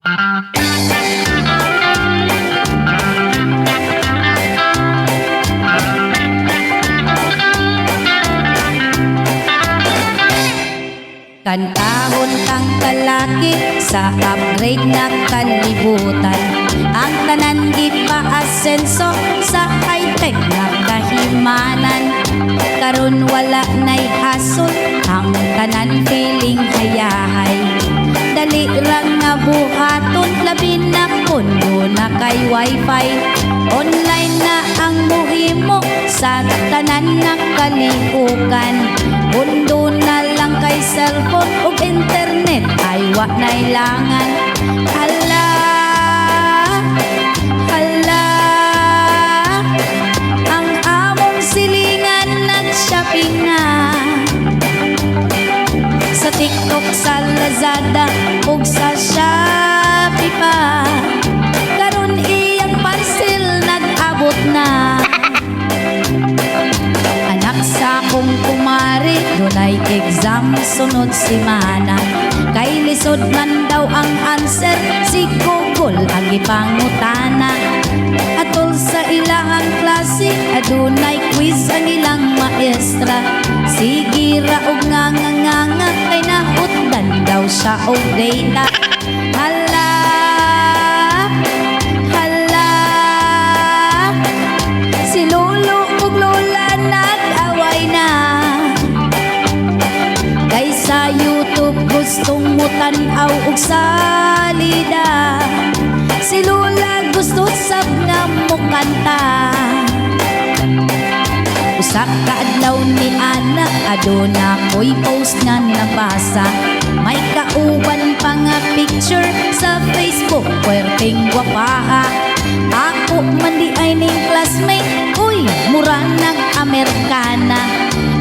Kantahon kang kalaki sa upgrade na kalibutan. Ang tanan gipa-asenso sa high-tech na kahimanan. Karon wala na'y hasol, ang tanan feeling hayahay. Dali lang nga buhaton, labi na pundo na kay wifi. Online na ang muhimo sa tanan na kalihukan. Mundo na lang kay cellphone ug internet ay wa na'y langan. Hala, hala, ang among silingan nag-shopping na sa TikTok, sa Lazada ug sa Shopee pa. Karon iyang parcel nag-abot na. Anak sa akong kumari, dunay exam sunod semana. Kay lisod man daw ang answer, si Google ang ipangutana. Atol sa ilahang klase, adunay quiz ang ilang maestra. Sige ra og nganga-nganga, kay nahutdan daw siya og data. Hala, hala, si lolo ug lola nag-away na. Kay sa YouTube gustong mutanaw og salida. Si lola gusto sab nga mukanta. Usa ka adlaw ni ana, aduna ko'y post nga nabasa. May kauban pa nga picture sa Facebook, puwerteng gwapaha. Ako man di ay ning classmate, uy, mura nag-Amerikana.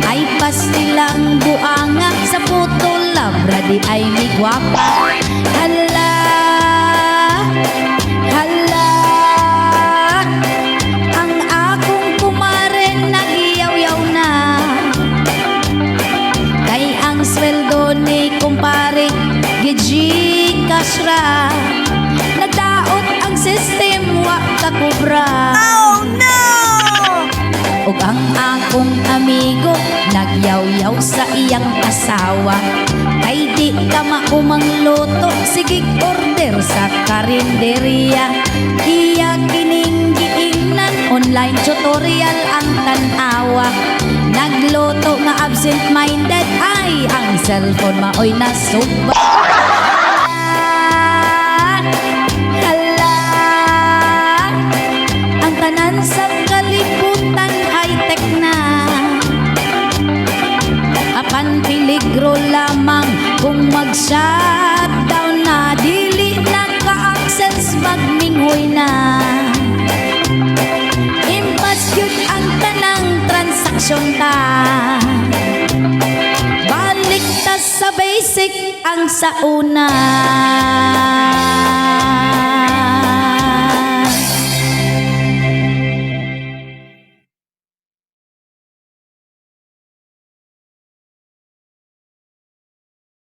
Ay pastilang buanga, sa photo labra di ay ni gwapa. Hala, hala, ang akong kumare nag-iyaw-yaw na. Kay ang sweldo ni kumpare gi-Gcash ra. Nadaot ang system, wa ka kubra. Oh no! Ug ang akong amigo nagyaw-yaw sa iyang asawa. Kay di ka maumang loto, sige order sa karinderya. Iya kining giingnan, online tutorial ang tanawa. Nagloto nga absent-minded, ay ang cellphone maoy nasuba. Hala, ang tanan sa kalibutan high-tech na. Apan peligro lamang kung mag-shutdown na. Dili na ka-access magminghoy na. Impas yun ang tanang transaksyon ta. Balik ta sa basic ang sa una.